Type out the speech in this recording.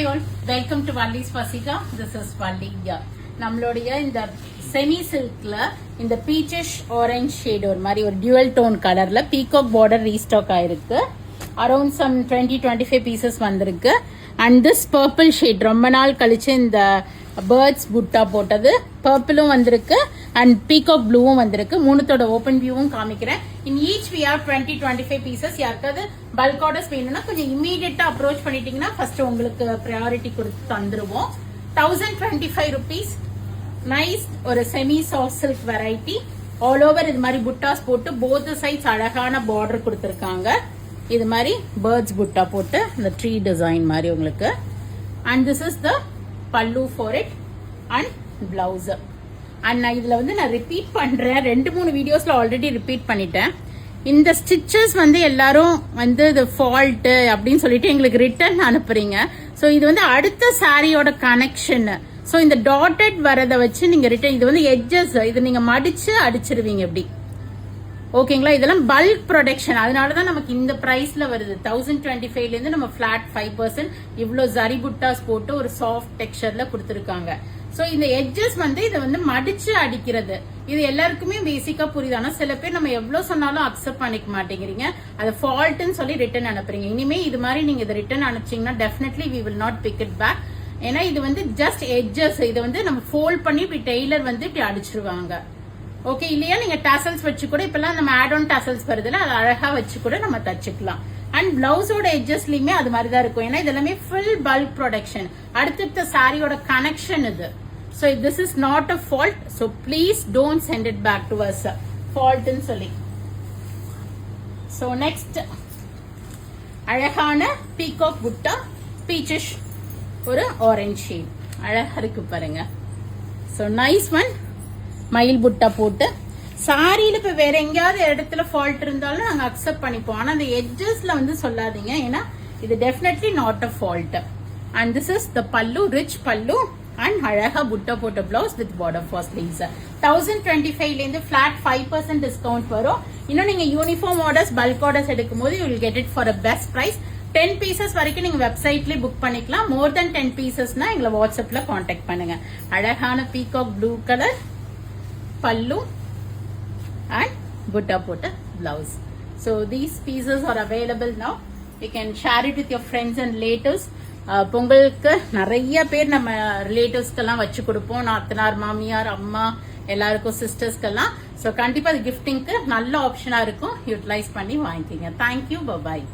Hi all, welcome to Valli's Fasika. This is Valli. நம்மளுடைய இந்த semi சில்க்ல இந்த peachish orange shade ஒரு மாதிரி ஒரு டியூவல் டோன் கலர்ல பீகாக் பார்டர் ரீஸ்டாக் ஆயிருக்கு. அரௌண்ட் சம் 20-25 பீசஸ் வந்திருக்கு. அண்ட் திஸ் பர்பிள் ஷேட் ரொம்ப நாள் கழிச்சு இந்த பேர்ட்ஸ் புட்டா போட்டது பர்பிளும் வந்திருக்கு அண்ட் பீகாக் ப்ளூவும் வந்திருக்கு. மூணுத்தோட ஓப்பன் வியூவும் காமிக்கிறேன். In each we have 20-25 pieces. யாருக்காவது பல்க் ஆர்டர்ஸ் வேணும்னா கொஞ்சம் இமீடியட்டா அப்ரோச் பண்ணிட்டீங்கன்னா ஃபர்ஸ்ட் உங்களுக்கு ப்ரையாரிட்டி கொடுத்து தந்துருவோம். 1025 rupees. நைஸ் ஒரு semi soft silk variety. All over இது மாதிரி புட்டாஸ் போட்டு போத் சைட்ஸ் அழகான பார்டர் கொடுத்துருக்காங்க. இது மாதிரி பேர்ட்ஸ் புட்டா போட்டு இந்த ட்ரீ டிசைன் மாதிரி உங்களுக்கு. அண்ட் திஸ் இஸ் த பல்லு for it and blouse. And நான் இதுல வந்து நான் ரிப்பீட் பண்றேன். 2-3 வீடியோஸ்ல ஆல்ரெடி ரிப்பீட் பண்ணிட்டேன். இந்த ஸ்டிச்சஸ் வந்து எல்லாரும் வந்து இது ஃபால்ட் அப்படின்னு சொல்லிட்டு எங்களுக்கு ரிட்டர்ன் அனுப்புறீங்க. ஸோ இது வந்து அடுத்த சாரியோட கனெக்ஷன். ஸோ இந்த டாட்டட் வரதை வச்சு நீங்க ரிட்டர்ன் இது வந்து எட்ஜஸ் இது நீங்க மடிச்சு அடிச்சிருவீங்க எப்படி ஓகேங்களா. இதெல்லாம் பல்க் ப்ரொடக்ஷன், அதனாலதான் நமக்கு இந்த பிரைஸ்ல வருது. 1025ல இருந்து நம்ம பிளாட் 5% இவ்வளவு ஜரி புட்டாஸ் போட்டு ஒரு சாஃப்ட் டெக்ஸ்சர்ல கொடுத்துருக்காங்க. சோ இந்த எட்ஜஸ் வந்து இதை வந்து மடிச்சு அடிக்கிறது இது எல்லாருக்குமே பேசிக்கா புரியுது. ஆனா சில பேர் நம்ம எவ்வளவு சொன்னாலும் அக்செப்ட் பண்ணிக்க மாட்டேங்கிறீங்க. அது ஃபால்ட்னு சொல்லி ரிட்டர்ன் அனுப்புறீங்க. இனிமே இது மாதிரி நீங்க இதை ரிட்டர்ன் அனுப்பிச்சீங்கன்னா definitely we will not pick it back. ஏன்னா இது வந்து ஜஸ்ட் எட்ஜஸ், இதை வந்து நம்ம ஃபோல்ட் பண்ணி இப்படி டெய்லர் வந்து இப்படி அடிச்சிருவாங்க. ஓகே இல்லையா, நீங்க டாசல்ஸ் வச்சு கூட இப்பெல்லாம் நம்ம ஆட் ஆன் டாசல்ஸ் வருதுல அது அழகா வச்சு கூட நம்ம தச்சுக்கலாம். அண்ட் பிளவுஸோட எட்ஜஸ்லயுமே அது மாதிரி தான் இருக்கும். ஏன்னா இதெல்லாமே ஃபுல் பல்க் ப்ரொடக்ஷன். அடுத்த சாரியோட கனெக்ஷன் இது. So this is not a fault. So please don't send it back to us. Fault ன்னு சொல்லி. So next அழகான பீகாக் புட்டா பீச்சிஷ் ஒரு ஆரஞ்ச் ஷேட் அழகா இருக்கு பாருங்க. So nice one. மயில் புட்டா போட்டு சாரியில இப்ப வேற எங்கேயாவது இடத்துல ஃபால்ட் இருந்தாலும் நாங்க அக்செப்ட் பண்ணிப்போம். ஆனா அந்த எட்ஜஸ்ல வந்து சொல்லாதீங்க. ஏன்னா இது definitely not a fault. And this is the pallu, rich pallu and அழகா புட்டா போட்ட blouse with border for sleeves. 1025ல இருந்து பிளாட் 5% டிஸ்கவுண்ட் வரும். இன்னும் நீங்க யூனிஃபார்ம் ஆர்டர்ஸ் பல்க் ஆர்டர்ஸ் எடுக்கும் போது you will get it for a best price. 10 pieces வரைக்கும் நீங்க வெப்சைட்லயே புக் பண்ணிக்கலாம். மோர் தென் 10 பீசஸ்னா எங்களை வாட்ஸ்அப்ல கான்டாக்ட் பண்ணுங்க. அழகான பீகாக் ப்ளூ கலர் பல்லு and butta pota blouse. So these pieces are available now. You can share it with your friends and relatives. பொங்கலுக்கு நிறைய பேர் நம்ம ரிலேட்டிவ்ஸ்க்கெல்லாம் வச்சு கொடுப்போம். நாத்தனார், மாமியார், அம்மா எல்லாருக்கும், சிஸ்டர்ஸ்க்கெல்லாம். ஸோ கண்டிப்பா அது கிஃப்டிங்க்கு நல்ல ஆப்ஷனா இருக்கும். யூட்டிலைஸ் பண்ணி வாங்கிக்கிங்க. Thank you, bye bye.